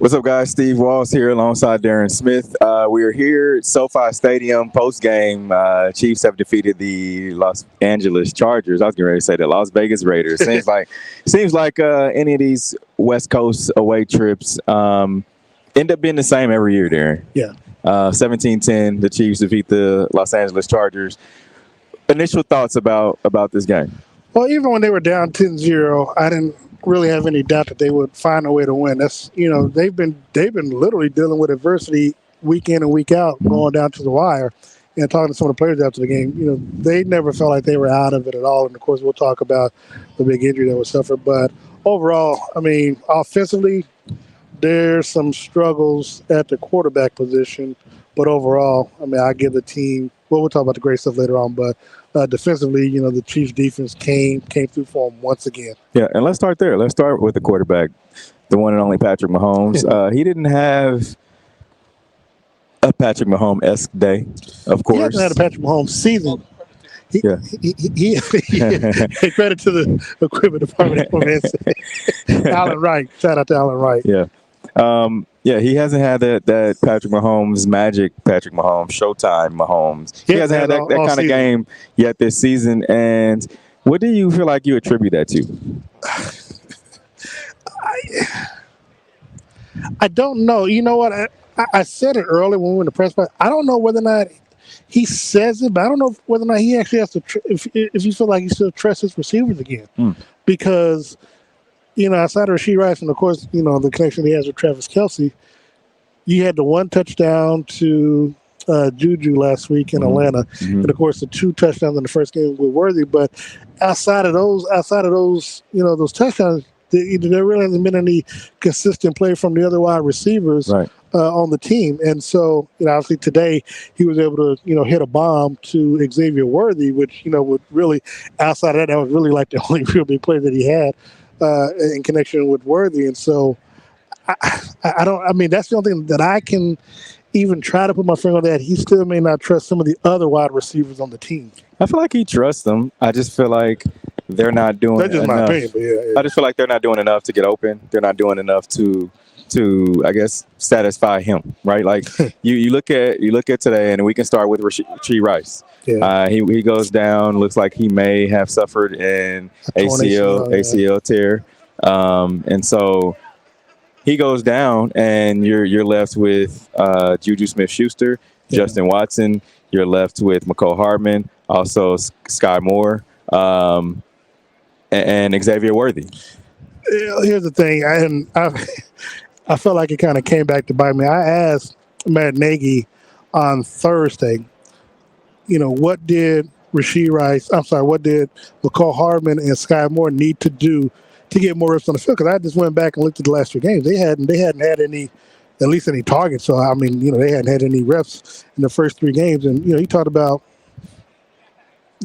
What's up, guys? Steve Walls here alongside Darren Smith. We are here at SoFi Stadium post-game. Chiefs have defeated the Los Angeles Chargers. I was getting ready to say the Las Vegas Raiders. Seems like any of these West Coast away trips end up being the same every year, Darren. Yeah. 17-10, the Chiefs defeat the Los Angeles Chargers. Initial thoughts about this game? Well, even when they were down 10-0, I didn't really have any doubt that they would find a way to win. That's they've been literally dealing with adversity week in and week out, going down to the wire. And talking to some of the players after the game, they never felt like they were out of it at all. And of course, we'll talk about the big injury that was suffered. But overall, I mean, offensively, there's some struggles at the quarterback position. But overall, I mean, I give the team. Well, we'll talk about the great stuff later on, but defensively, the Chiefs' defense came through for them once again. Yeah, and let's start there. Let's start with the quarterback, the one and only Patrick Mahomes. He didn't have a Patrick Mahomes-esque day, of course. He hasn't had a Patrick Mahomes season. He credit to the equipment department. Alan Wright. Shout out to Alan Wright. Yeah. He hasn't had that Patrick Mahomes magic, Patrick Mahomes, Showtime Mahomes. He hasn't had that kind of game yet this season. And what do you feel like you attribute that to? I don't know. You know what? I said it earlier when we were in the press box. I don't know whether or not he says it, but I don't know whether or not he actually has to. If you feel like he still trusts his receivers again, because. Outside of Rashee Rice and, of course, the connection he has with Travis Kelce, you had the one touchdown to Juju last week in Atlanta, and, of course, the 2 touchdowns in the first game with Worthy. But outside of those, those touchdowns, there really hasn't been any consistent play from the other wide receivers on the team. And so, obviously today he was able to, hit a bomb to Xavier Worthy, which, would really, outside of that was really like the only real big play that he had. In connection with Worthy. And so I mean, that's the only thing that I can even try to put my finger on, that he still may not trust some of the other wide receivers on the team. I feel like he trusts them. I just feel like they're not doing enough. That's just my opinion, but yeah. I just feel like they're not doing enough to get open. They're not doing enough to I guess satisfy him, right? Like you look at today, and we can start with Rashee Rice. Yeah. He goes down. Looks like he may have suffered an ACL tear, and so he goes down, and you're left with Juju Smith-Schuster, Justin Watson. You're left with McCole Hardman, also Sky Moore, and Xavier Worthy. Here's the thing, I felt like it kind of came back to bite me. I asked Matt Nagy on Thursday, what did what did McCall Hardman and Sky Moore need to do to get more reps on the field? Because I just went back and looked at the last 3 games. They hadn't had any targets. So, I mean, they hadn't had any reps in the first 3 games. And, he talked about,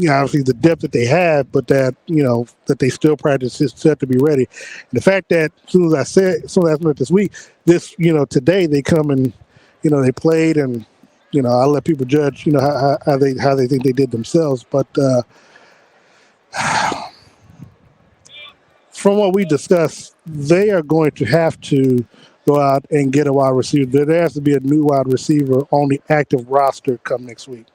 obviously the depth that they have, but that, that they still practice is set to be ready. And the fact that as soon as I went this week, today they come and, they played, and, I'll let people judge, how they think they did themselves. But from what we discussed, they are going to have to go out and get a wide receiver. There has to be a new wide receiver on the active roster come next week.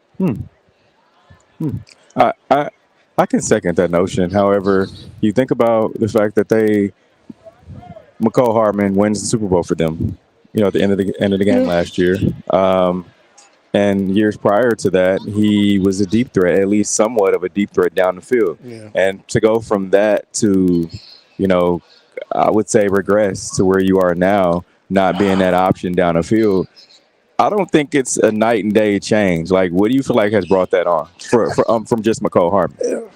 I can second that notion. However, you think about the fact that McCole Hardman wins the Super Bowl for them, at the end of the game last year. And years prior to that, he was a deep threat, at least somewhat of a deep threat down the field. Yeah. And to go from that to, I would say regress to where you are now, not being that option down the field, I don't think it's a night and day change. Like, what do you feel like has brought that on from just McCole Hardman?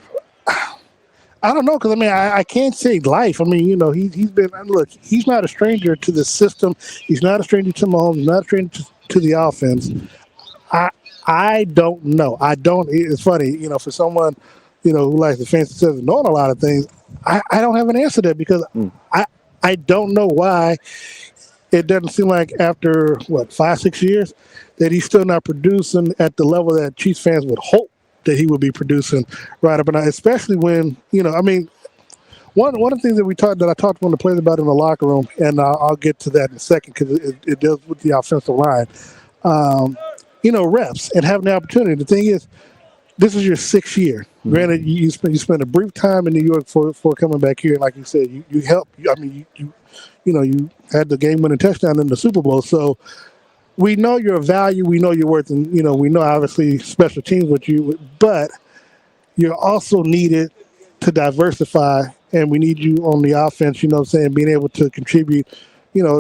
I don't know, because, I mean, I can't say life. I mean, he's been – look, he's not a stranger to the system. He's not a stranger to Mahomes. He's not a stranger to the offense. I don't know. It's funny, for someone, who likes the fancy stuff and knowing a lot of things, I don't have an answer to that, because I don't know why it doesn't seem like after, 5-6 years, that he's still not producing at the level that Chiefs fans would hope that he would be producing right up and down, especially when, one of the things that I talked to one of the players about in the locker room, and I'll get to that in a second because it deals with the offensive line. Reps and having the opportunity. The thing is, this is your 6th year. Mm-hmm. Granted, you spent a brief time in New York for coming back here, and like you said, you helped. I mean, you had the game-winning touchdown in the Super Bowl, so we know your value, we know your worth, and we know obviously special teams with you, but you're also needed to diversify, and we need you on the offense. Being able to contribute.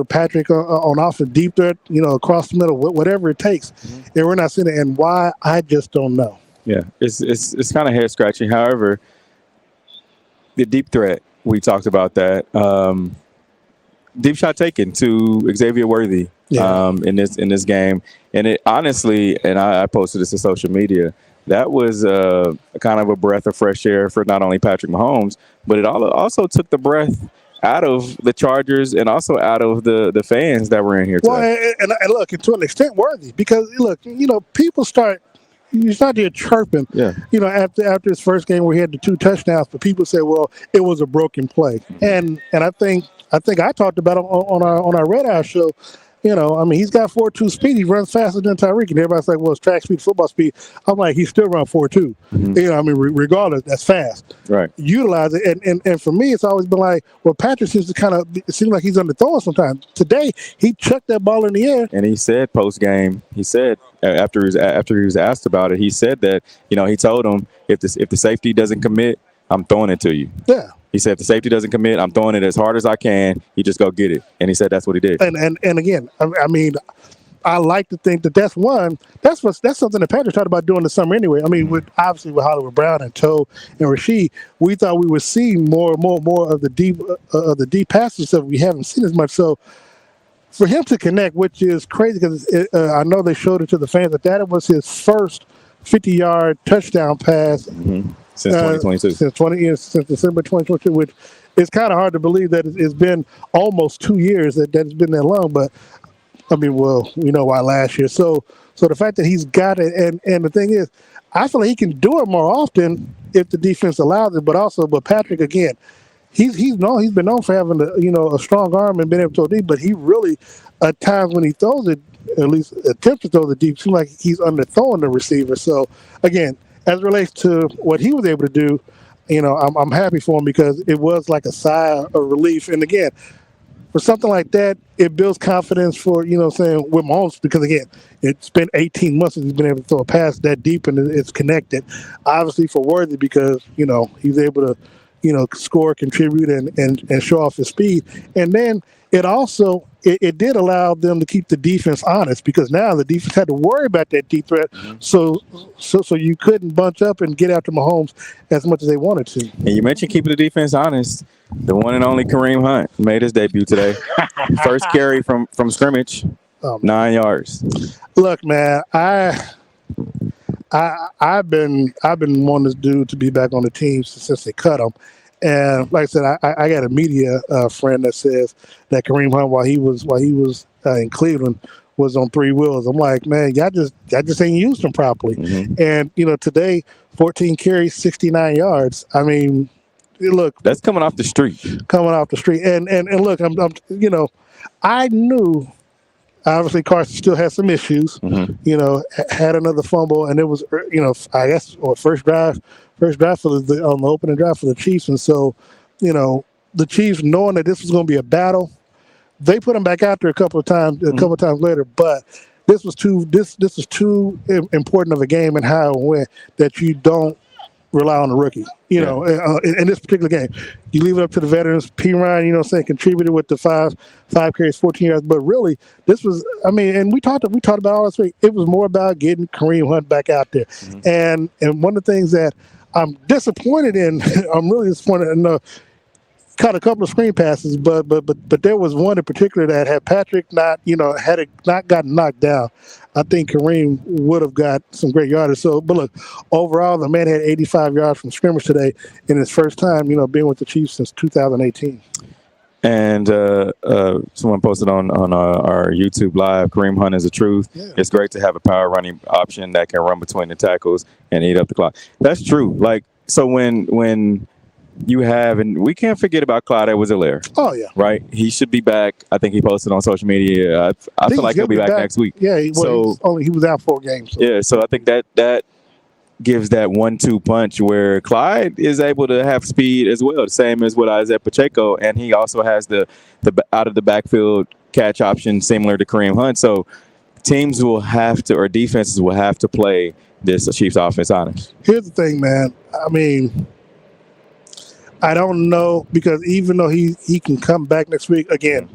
Patrick on offense, deep threat, across the middle, whatever it takes, and we're not seeing it. And why, I just don't know. Yeah, it's kind of head scratching. However, the deep threat, we talked about that. Deep shot taken to Xavier Worthy in this game, and it honestly, and I posted this to social media. That was kind of a breath of fresh air for not only Patrick Mahomes, but it also took the breath out of the Chargers and also out of the fans that were in here today. Well, and look, to an extent, Worthy, because look, people start there chirping. Yeah. After his first game where he had the 2 touchdowns, but people say, well, it was a broken play, and I think I talked about it on our Red Eye show. He's got 4.2 speed. He runs faster than Tyreek. And everybody's like, well, it's track speed, football speed. I'm like, he's still running 4.2. Mm-hmm. Regardless, that's fast. Right. Utilize it. And for me, it's always been like, well, Patrick seems to it seems like he's underthrown sometimes. Today, he chucked that ball in the air. And he said post-game, after he was asked about it, he said that, he told him, if the safety doesn't commit, I'm throwing it to you. Yeah. He said, if the safety doesn't commit, I'm throwing it as hard as I can. You just go get it. And he said that's what he did. And again, I like to think that's something that Patrick talked about doing this summer anyway. With Hollywood Brown and Toe and Rasheed, we thought we would see more of the deep passes that we haven't seen as much. So for him to connect, which is crazy because I know they showed it to the fans that was his first 50-yard touchdown pass. Mm-hmm. Since 2022. Since December 2022, which is kind of hard to believe that it's been almost 2 years that it's been that long. But, we know why last year. So the fact that he's got it, and the thing is, I feel like he can do it more often if the defense allows it. But Patrick, again, he's been known for having a strong arm and being able to throw deep. But he really, at times when he throws it, at least attempts to throw the deep, seems like he's underthrowing the receiver. So, again, as it relates to what he was able to do, I'm happy for him because it was like a sigh of relief. And again, for something like that, it builds confidence for, with Mahomes because, again, it's been 18 months since he's been able to throw a pass that deep and it's connected. Obviously for Worthy because, he's able to, score, contribute, and show off his speed. And then it also it did allow them to keep the defense honest because now the defense had to worry about that deep threat. Mm-hmm. So you couldn't bunch up and get after Mahomes as much as they wanted to. And you mentioned keeping the defense honest. The one and only Kareem Hunt made his debut today. First carry from scrimmage, 9 yards. Look, man, I've been wanting this dude to be back on the team since they cut him. And like I said, I got a media friend that says that Kareem Hunt, while he was in Cleveland, was on 3 wheels. I'm like, man, y'all just ain't used him properly. Mm-hmm. And today, 14 carries, 69 yards. Look, that's coming off the street. And look, I knew. Obviously, Carson still had some issues. Mm-hmm. Had another fumble, and it was, I guess, first drive for on the opening drive for the Chiefs. And so, the Chiefs, knowing that this was going to be a battle, they put him back out there a couple of times later. But this was too important of a game and how it went that you don't rely on the rookie. In this particular game, you leave it up to the veterans. P. Ryan, contributed with the five carries, 14 yards. But really, this was, and we talked about all this week. It was more about getting Kareem Hunt back out there. Mm-hmm. And one of the things that I'm disappointed in, I'm really disappointed in. Caught a couple of screen passes, but there was one in particular that had Patrick not gotten knocked down, I think Kareem would have got some great yardage. So, but look, overall, the man had 85 yards from scrimmage today in his first time, being with the Chiefs since 2018. And someone posted on our YouTube Live, Kareem Hunt is the truth. Yeah. It's great to have a power running option that can run between the tackles and eat up the clock. That's true. So when you have, and we can't forget about Clyde Edwards-Helaire. Oh yeah, right. He should be back. I think he posted on social media. I feel like he'll be back next week. Yeah, he was out 4 games. So. Yeah, so I think that gives that 1-2 punch where Clyde is able to have speed as well, the same as with Isaiah Pacheco, and he also has the out of the backfield catch option similar to Kareem Hunt. So teams will have to, or defenses will have to play this Chiefs offense honest. Here's the thing, man. I mean, I don't know, because even though he can come back next week again,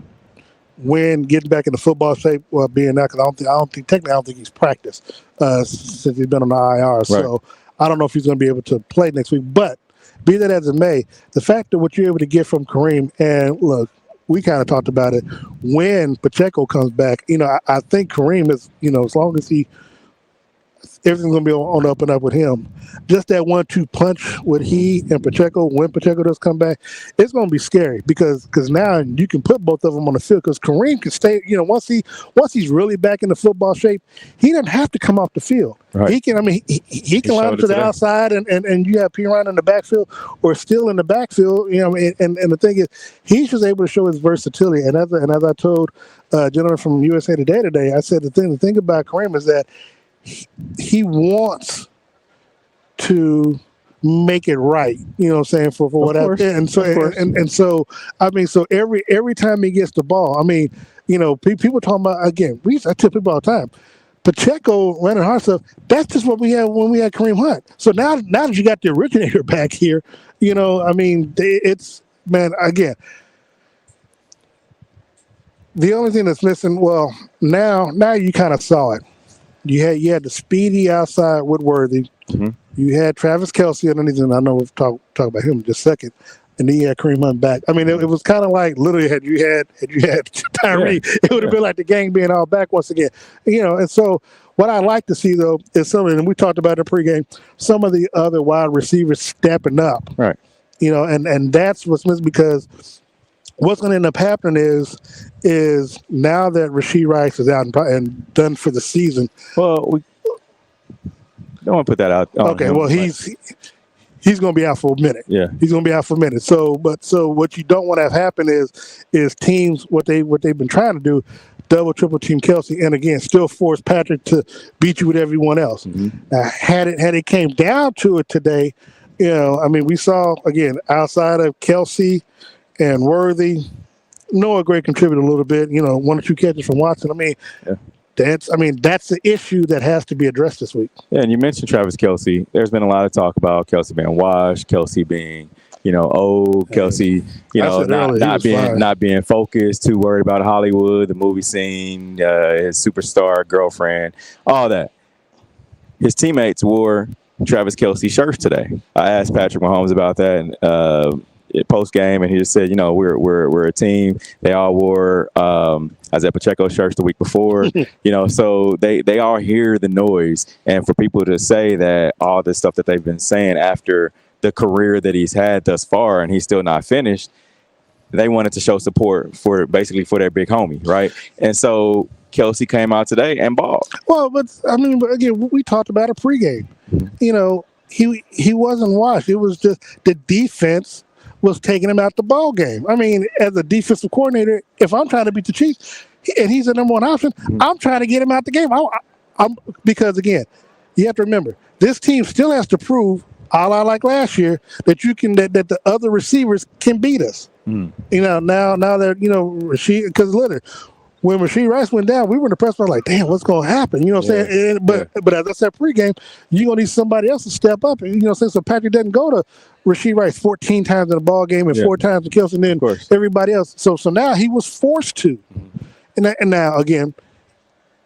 when getting back in the football shape, being that, because I don't think he's practiced since he's been on the IR. Right. So I don't know if he's going to be able to play next week. But be that as it may, the fact that what you're able to get from Kareem, and look, we kind of talked about it when Pacheco comes back. I think Kareem is, as long as everything's going to be on up and up with him. Just that 1-2 punch with he and Pacheco, when Pacheco does come back, it's going to be scary because now you can put both of them on the field, because Kareem can stay, once he's really back in the football shape, he doesn't have to come off the field. Right. He can line up to the outside and you have P-Ryan in the backfield or still in the backfield, and the thing is, he's just able to show his versatility. And as I told a gentleman from USA today, I said the thing about Kareem is that he wants to make it right, for whatever. And so I mean, so every time he gets the ball, I mean, people talking about, again, I tell people all the time, Pacheco running hard stuff, that's just what we had when we had Kareem Hunt. So now that you got the originator back here, I mean, it's, man, again, the only thing that's missing, well, now you kind of saw it. You had the speedy outside with Worthy. Mm-hmm. You had Travis Kelce underneath, and I know we'll talk about him in just a second. And then you had Kareem Hunt back. I mean, it was kind of like, literally, had you had Tyree, it would have been like the gang being all back once again. And so what I like to see, though, is something, and we talked about it pregame, some of the other wide receivers stepping up. Right. And that's what's missing, because what's going to end up happening is now that Rashee Rice is out and done for the season. Well, we don't want to put that out. Okay, well, he's going to be out for a minute. Yeah, he's going to be out for a minute. So what you don't want to have happen is teams, what they've been trying to do, double, triple team Kelce, and again, still force Patrick to beat you with everyone else. Mm-hmm. Now, had it came down to it today, I mean, we saw, again, outside of Kelce and Worthy, Noah Gray contributed a little bit, 1 or 2 catches from Watson. I mean, yeah. That's the issue that has to be addressed this week. Yeah, and you mentioned Travis Kelce. There's been a lot of talk about Kelce being washed, Kelce being, old, Kelce, not being focused, too worried about Hollywood, the movie scene, his superstar girlfriend, all that. His teammates wore Travis Kelce shirts today. I asked Patrick Mahomes about that, and post game, and he just said, we're a team. They all wore Isaiah Pacheco shirts the week before, so they all hear the noise. And for people to say that all the stuff that they've been saying after the career that he's had thus far, and he's still not finished, they wanted to show support for their big homie, right? And so Kelce came out today and balled. Well, but again, we talked about it pregame. Mm-hmm. He wasn't washed. It was just the defense was taking him out the ball game. I mean, as a defensive coordinator, if I'm trying to beat the Chiefs and he's the number one option, mm-hmm. I'm trying to get him out the game. I'm because, again, you have to remember, this team still has to prove, a la like last year, that that the other receivers can beat us. Mm. Now that Rashee, because literally, when Rashee Rice went down, we were in the press box like, damn, what's going to happen? You know what I'm saying? But as I said pregame, you're going to need somebody else to step up. And, so Patrick doesn't go to Rashee Rice 14 times in the ball game and 4 times to Kelce, and then everybody else. So now he was forced to. And now, again,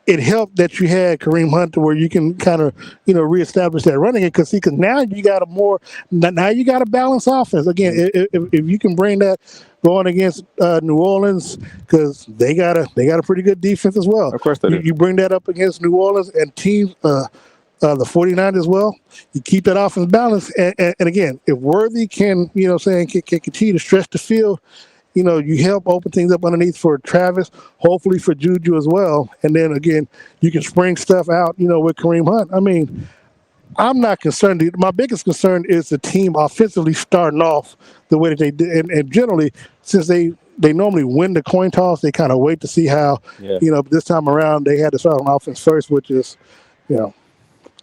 it helped that you had Kareem Hunt to where you can kind of, reestablish that running it, because now you got a balanced offense. Again, if you can bring that going against New Orleans, because they got a pretty good defense as well. Of course they do. You bring that up against New Orleans and teams, the 49ers as well. You keep that offense balanced. And again, if Worthy can, can continue to stretch the field, you help open things up underneath for Travis, hopefully for Juju as well. And then, again, you can spring stuff out, with Kareem Hunt. I mean, I'm not concerned. My biggest concern is the team offensively starting off the way that they did, and generally, since they normally win the coin toss, they kind of wait to see how. Yeah. This time around they had to start on offense first, which is, it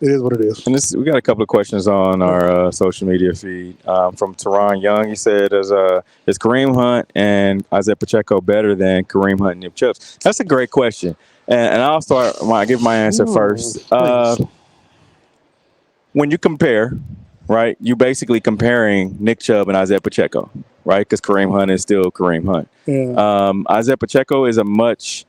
is what it is. And we got a couple of questions on our social media feed from Teron Young. He said, "Is Kareem Hunt and Isaiah Pacheco better than Kareem Hunt and Nick Chubb?" That's a great question, and I'll start. I give my answer first. When you compare, right, you basically comparing Nick Chubb and Isaiah Pacheco, right? Because Kareem Hunt is still Kareem Hunt. Yeah. Isaiah Pacheco is a much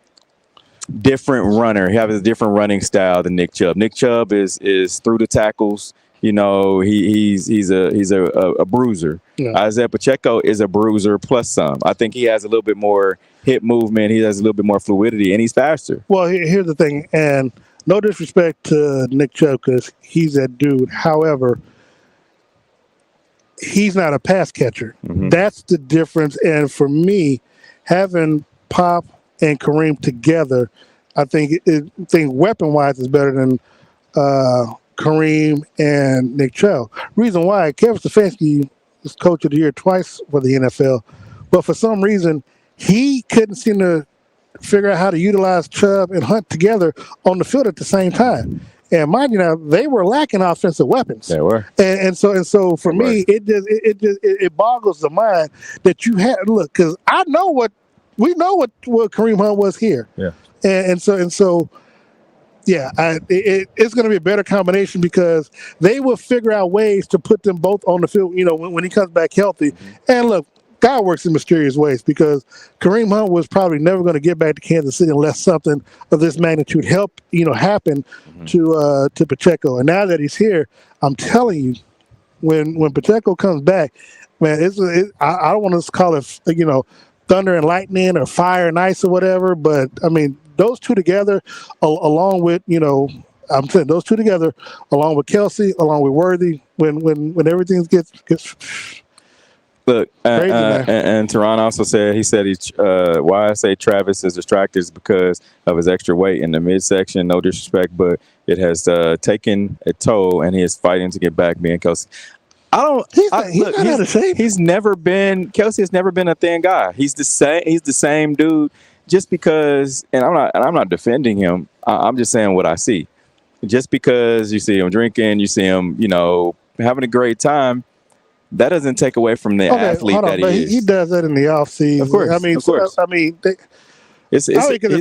different runner. He has a different running style than Nick Chubb. Nick Chubb is through the tackles. He's a bruiser. Yeah. Isaiah Pacheco is a bruiser plus some. I think he has a little bit more hip movement. He has a little bit more fluidity, and he's faster. Well, here's the thing, and no disrespect to Nick Chubb because he's that dude. However, he's not a pass catcher. Mm-hmm. That's the difference. And for me, having Pop and Kareem together, I think weapon-wise is better than Kareem and Nick Chubb. Reason why, Kevin Stefanski was coach of the year twice for the NFL, but for some reason, he couldn't seem to figure out how to utilize Chubb and Hunt together on the field at the same time. And mind you, now they were lacking offensive weapons. They were, and so for me, it boggles the mind that you had. Look, because we know what Kareem Hunt was here. Yeah, and so. Yeah, it's going to be a better combination because they will figure out ways to put them both on the field. When he comes back healthy. Mm-hmm. And look, God works in mysterious ways because Kareem Hunt was probably never going to get back to Kansas City unless something of this magnitude happen mm-hmm. to Pacheco. And now that he's here, I'm telling you, when Pacheco comes back, man, I don't want to call it thunder and lightning or fire and ice or whatever, but I mean those two together, along with I'm saying those two together, along with Kelce, along with Worthy, when everything gets. Look, and Teron also said why I say Travis is distracted is because of his extra weight in the midsection. No disrespect, but it has taken a toll, and he is fighting to get back. Me and Kelce. Kelce has never been a thin guy. He's the same dude. Just because, and I'm not defending him. I'm just saying what I see. Just because you see him drinking, you see him, having a great time, that doesn't take away from the athlete that he is. He does that in the off season. Of course, if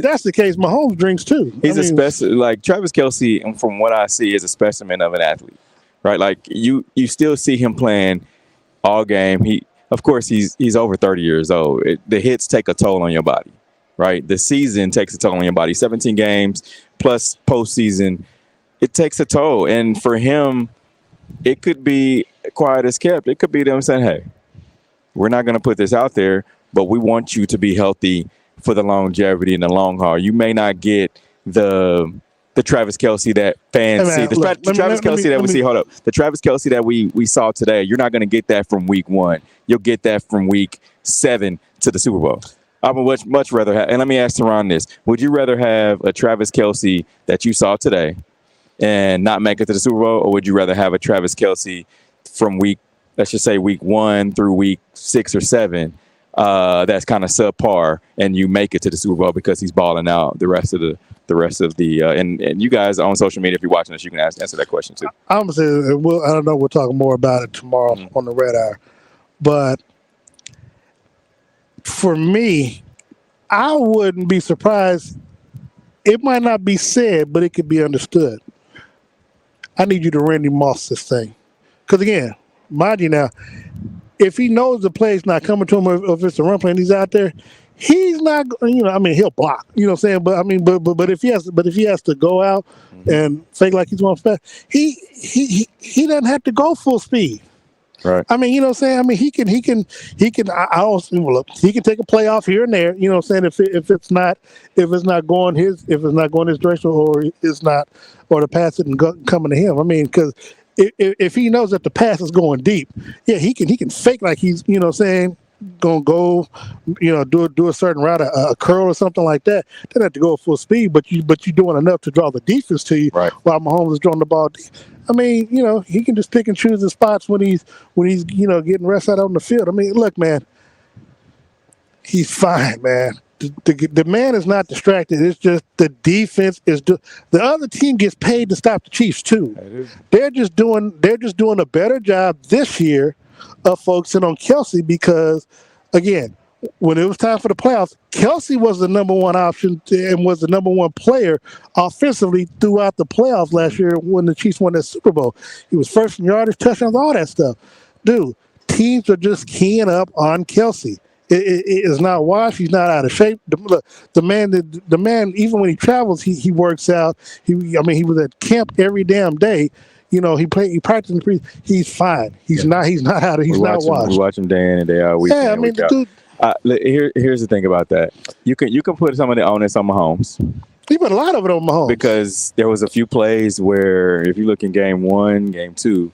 that's the case, Mahomes drinks too. He's like Travis Kelce, from what I see, is a specimen of an athlete. Right, like you still see him playing all game. Of course, he's over 30 years old. The hits take a toll on your body, right? The season takes a toll on your body. 17 games plus postseason, it takes a toll. And for him, it could be quiet as kept. It could be them saying, "Hey, we're not going to put this out there, but we want you to be healthy for the longevity and the long haul. You may not get the Travis Kelce that fans see. The Travis Kelce that we see. Hold up. The Travis Kelce that we saw today, you're not going to get that from week 1. You'll get that from week 7 to the Super Bowl. I would much rather have, and let me ask Teron this. Would you rather have a Travis Kelce that you saw today and not make it to the Super Bowl, or would you rather have a Travis Kelce from let's just say week 1 through week 6 or 7 that's kind of subpar and you make it to the Super Bowl because he's balling out the rest of the and you guys on social media, if you're watching this, you can answer that question too. I'm gonna say, I don't know. We'll talk more about it tomorrow on the Red Hour. But for me, I wouldn't be surprised. It might not be said, but it could be understood. I need you to Randy Moss this thing, because again, mind you now, if he knows the play's not coming to him, or if it's a run play and he's out there, he's not, he'll block, what I'm saying? But but if he has to go out and fake like he's going fast, he doesn't have to go full speed. Right. What I'm saying? He can he can take a play off here and there, what I'm saying, if it's not going his direction, or the pass isn't coming to him. Because if he knows that the pass is going deep, yeah, he can fake like he's, what I'm saying, gonna go, do a certain route, a curl or something like that, they have to go at full speed. But you're doing enough to draw the defense to you, right, while Mahomes is throwing the ball deep. I mean, he can just pick and choose the spots when he's getting rest out on the field. I mean, look, man, he's fine, man. The man is not distracted. It's just the defense is. The other team gets paid to stop the Chiefs too. They're just doing a better job this year of focusing on Kelce because, again, when it was time for the playoffs, Kelce was the number one option and was the number one player offensively throughout the playoffs last year when the Chiefs won that Super Bowl. He was first in yardage, touchdowns, all that stuff. Dude, teams are just keying up on Kelce. It is not washed. He's not out of shape. The man, even when he travels, he works out. He was at camp every damn day. He practiced. He's fine. He's not out of. He's not washed. We watch him day in and day out. Yeah, I mean, dude. Here's the thing about that. You can put some of the onus on Mahomes. You put a lot of it on Mahomes because there was a few plays where, if you look in game 1, game 2.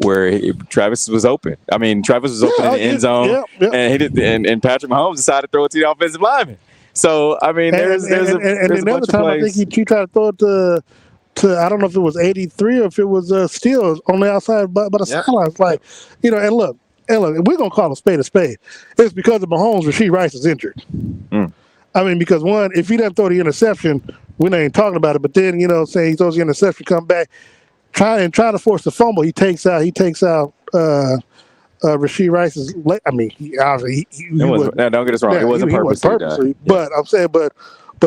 Where Travis was open. I mean, Travis was open in the end zone, and Patrick Mahomes decided to throw it to the offensive lineman. So I mean, there's another time I think he tried to throw it to I don't know if it was 83 or if it was Steele on the outside by the sidelines. Like, and look, we're gonna call a spade a spade. It's because of Mahomes. Rashee Rice is injured. I mean, because one, if he doesn't throw the interception, we ain't talking about it. But then say he throws the interception, come back. Try to force the fumble. He takes out Rashee Rice's leg. I mean, don't get us wrong. It wasn't purposely. But I'm saying, but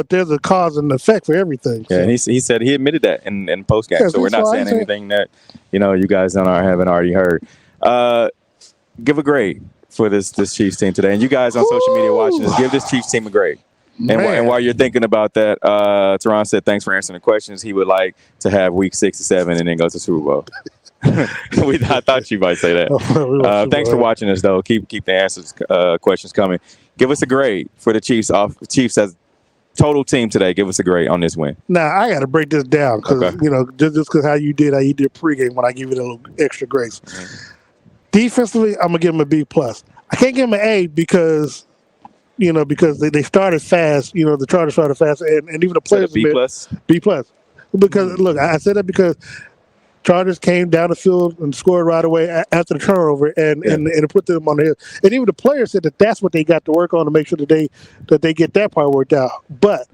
there's a cause and effect for everything. Yeah, and he said he admitted that in postgame. So we're not saying anything that you guys haven't already heard. Give a grade for this Chiefs team today, and you guys on social media watching this, give this Chiefs team a grade. And while you're thinking about that, Teron said, thanks for answering the questions. He would like to have week 6 to 7 and then go to Super Bowl. I thought you might say that. Thanks for watching us, though. Keep the answers, questions coming. Give us a grade for the Chiefs. Chiefs as total team today. Give us a grade on this win. Now, I got to break this down because, just because how you did pregame when I give you a little extra grace. Mm-hmm. Defensively, I'm going to give them a B+. I can't give them an A because they started fast. The Chargers started fast, and even the players. B+. Because look, I said that because Chargers came down the field and scored right away after the turnover, and it put them on the hill. And even the players said that that's what they got to work on to make sure that they get that part worked out. But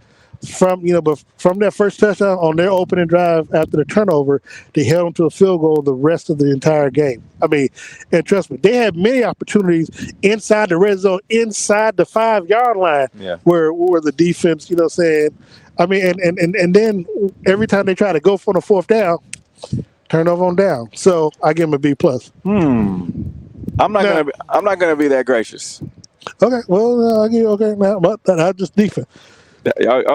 from that first touchdown on their opening drive after the turnover, they held them to a field goal the rest of the entire game. I mean, and trust me, they had many opportunities inside the red zone, inside the 5-yard line, where the defense, I mean, and then every time they try to go for the 4th down, turnover on down. So I give them a B+. I'm not gonna be that gracious. Okay, well, I give you now, but I just defense.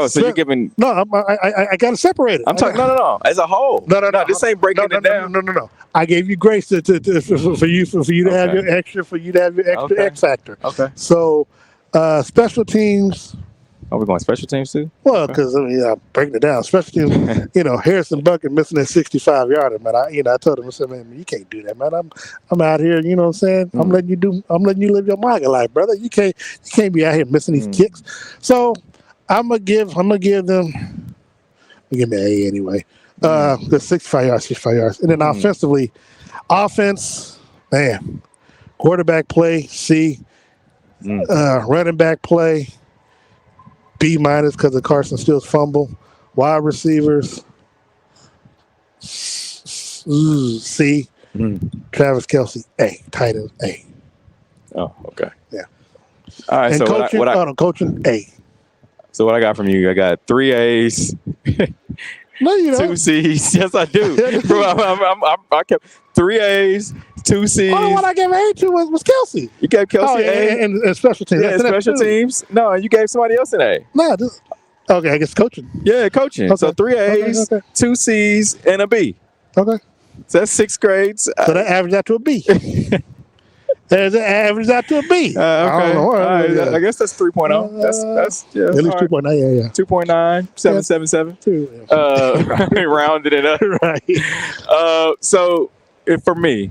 So you're giving? No, I got to separate it. I'm talking. No. As a whole. No. This ain't breaking it down. No. I gave you grace for you to have your extra, X factor. Okay. So, special teams. Are we going special teams too? Well, because breaking it down, special teams. Harrison Bucket missing that 65-yarder, man. I told him, I said, man, you can't do that, man. I'm out here. You know what I'm saying? I'm letting you live your Maga life, brother. You can't be out here missing these kicks. So. I'm gonna give them. Give me an A anyway. The 65 yards, and then offensively, man, quarterback play C, running back play B- because of Carson Steele's fumble, wide receivers C, Travis Kelce A, tight end A. Oh, okay. Yeah. All right. And so coaching, coaching A. So what I got from you, I got 3 A's, no, you don't. 2 C's. Yes, I do. Bro, I kept 3 A's, 2 C's. Oh, what I gave A to was Kelce. You gave Kelce A? And special teams. Yeah, special teams. No, you gave somebody else an A. No, okay, I guess coaching. Yeah, coaching. Okay. So 3 A's, 2 C's, and a B. Okay. So that's 6 grades. So that averages out to a B. There's an average out to a B. Okay. I don't know. I guess that's 3.0. That's at least 2.9. Yeah. 2.9, 777. Rounded it up. Right. So for me,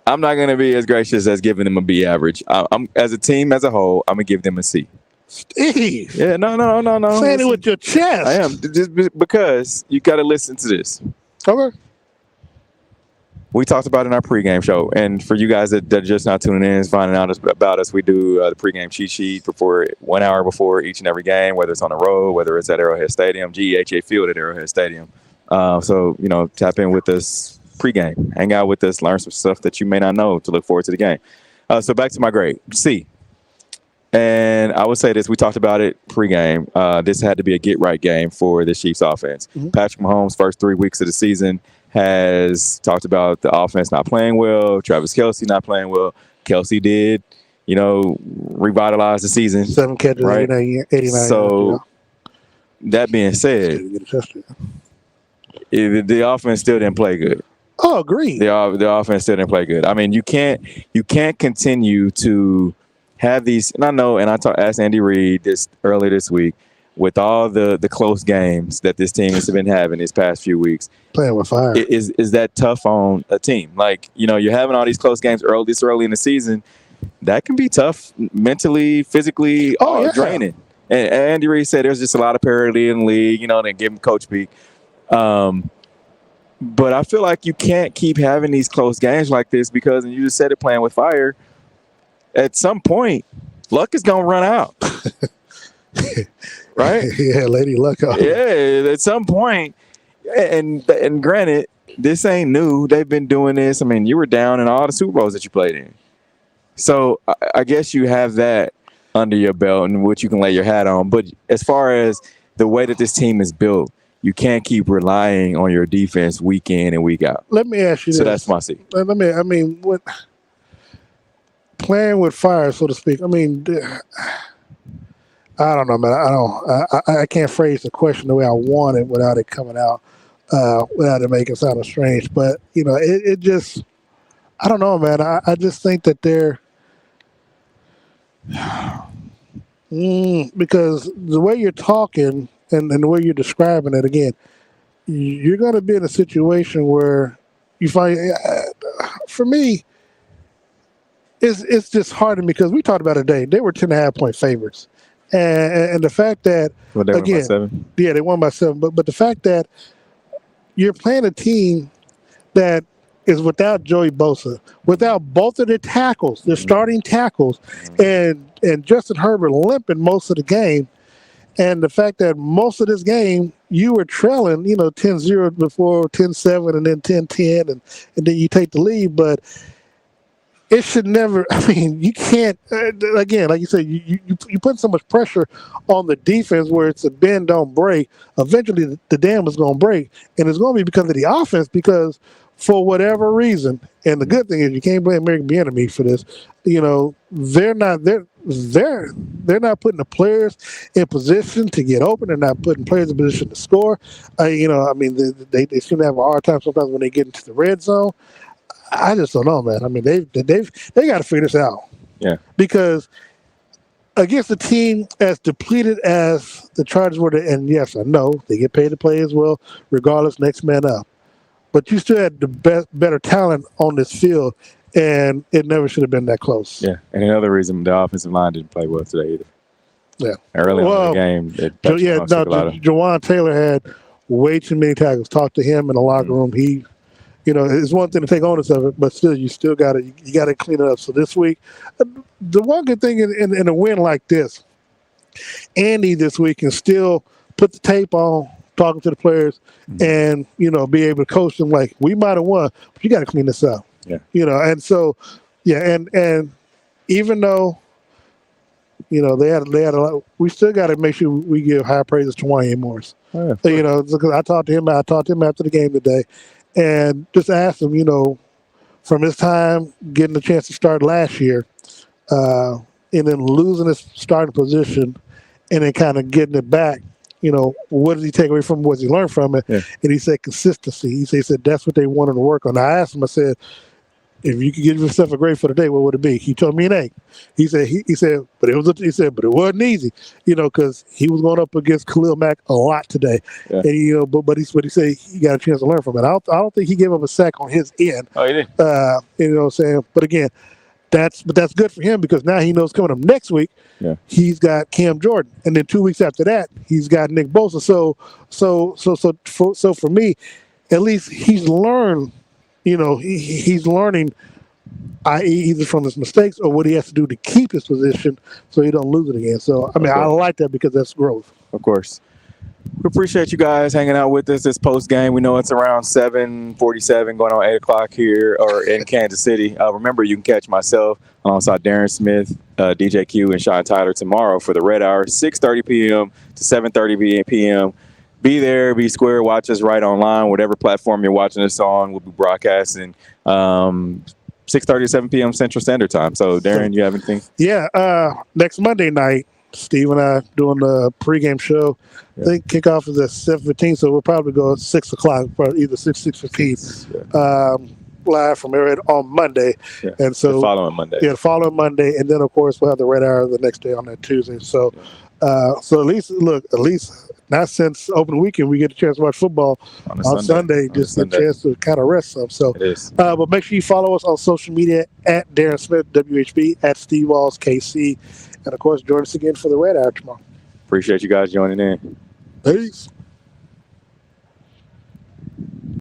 I'm not going to be as gracious as giving them a B average. I'm as a team as a whole, I'm going to give them a C. Steve. Yeah, no. Saying it with your chest. I am. Just because you got to listen to this. Okay. We talked about it in our pregame show. And for you guys that are just not tuning in, finding out about us, we do the pregame cheat sheet before 1 hour before each and every game, whether it's on the road, whether it's at Arrowhead Stadium, GEHA Field at Arrowhead Stadium. So, tap in with us pregame. Hang out with us, learn some stuff that you may not know to look forward to the game. So back to my grade, C. And I would say this, we talked about it pregame. This had to be a get-right game for the Chiefs offense. Mm-hmm. Patrick Mahomes' first 3 weeks of the season has talked about the offense not playing well, Travis Kelce not playing well. Kelce did, revitalize the season. 7 catches, right? 89. So that being said, the offense still didn't play good. Oh, agreed. The offense still didn't play good. I mean, you can't continue to have these. And I know, and asked Andy Reid this earlier this week, with all the close games that this team has been having these past few weeks. Playing with fire. Is that tough on a team? Like, you're having all these close games this early in the season. That can be tough mentally, physically, draining. And Andy Reid said there's just a lot of parity in the league, then give him coach speak. But I feel like you can't keep having these close games like this because, and you just said it, playing with fire, at some point, luck is going to run out. Right? Yeah, Lady Luck. Yeah, at some point, and granted, this ain't new. They've been doing this. I mean, you were down in all the Super Bowls that you played in. So I guess you have that under your belt and what you can lay your hat on. But as far as the way that this team is built, you can't keep relying on your defense week in and week out. Let me ask you this. So that's my C. What playing with fire, so to speak. I mean, I don't know, man. I can't phrase the question the way I want it without it coming out, without it making it sound strange. But it just, I don't know, man. I just think that they're because the way you're talking and the way you're describing it, again, you're going to be in a situation where you find, for me, it's disheartening because we talked about it today. They were 10.5-point favorites. And the fact that, they won by 7. Yeah, they won by 7. But the fact that you're playing a team that is without Joey Bosa, without both of their tackles, their starting tackles, and Justin Herbert limping most of the game, and the fact that most of this game you were trailing, 10-0 before, 10-7, and then 10-10, and then you take the lead, but it should never. I mean, you can't. Again, like you said, you put so much pressure on the defense where it's a bend don't break. Eventually, the dam is going to break, and it's going to be because of the offense. Because for whatever reason, and the good thing is you can't blame American Bieniemy for this. They're not putting the players in position to get open. They're not putting players in position to score. They seem to have a hard time sometimes when they get into the red zone. I just don't know, man. I mean, they got to figure this out. Yeah. Because against a team as depleted as the Chargers were, and yes, I know they get paid to play as well, regardless, next man up. But you still had the better talent on this field, and it never should have been that close. Yeah, and another reason the offensive line didn't play well today either. Yeah. Early on in the game, Jawan Taylor had way too many tackles. Talked to him in the locker room. He. It's one thing to take ownership of it, but still, you got to clean it up. So this week, the one good thing in a win like this, Andy this week can still put the tape on, talking to the players, and be able to coach them like we might have won, but you got to clean this up. Yeah. And so, yeah, and even though, they had a lot, we still got to make sure we give high praises to Wayne Morris. Oh, yeah. Because I talked to him after the game today. And just asked him, from his time getting the chance to start last year, and then losing his starting position, and then kind of getting it back, what did he take away from it? What did he learn from it? Yeah. And he said consistency. He said that's what they wanted to work on. I asked him, I said, if you could give yourself a grade for the day, what would it be? He told me an A. He said, but it wasn't easy, because he was going up against Khalil Mack a lot today, Yeah. and but he said he got a chance to learn from it. I don't think he gave up a sack on his end. Oh, he did. You know what I'm saying? But again, that's good for him because now he knows coming up next week. Yeah. He's got Cam Jordan, and then 2 weeks after that, he's got Nick Bosa. So for me, at least he's learned. He's learning, i.e., either from his mistakes or what he has to do to keep his position so he don't lose it again. So I mean, I like that because that's growth. Of course. We appreciate you guys hanging out with us this post game. We know it's around 7:47, going on 8 o'clock here or in Kansas City. Remember, you can catch myself alongside Darren Smith, DJ Q, and Sean Tyler tomorrow for the Red Hour, 6:30 p.m. to 7:30 p.m. Be there, be square, watch us right online, whatever platform you're watching us on. We'll be broadcasting 6:30 to 7 p.m. Central Standard Time. So, Darren, you have anything? Yeah, next Monday night, Steve and I doing the pregame show. Yeah. I think kickoff is at 7:15, so we'll probably go at 6 o'clock, probably either 6:15. Yeah. Live from Arrowhead on Monday. Yeah. And so the following Monday. Yeah, the following Monday, and then of course we'll have the Red Hour the next day on that Tuesday. So, so at least not since open weekend we get a chance to watch football on Sunday. Just a chance to kind of rest some. So, it is. But make sure you follow us on social media at Darren Smith WHB, at Steve Walls KC, and of course join us again for the Red Hour tomorrow. Appreciate you guys joining in. Peace.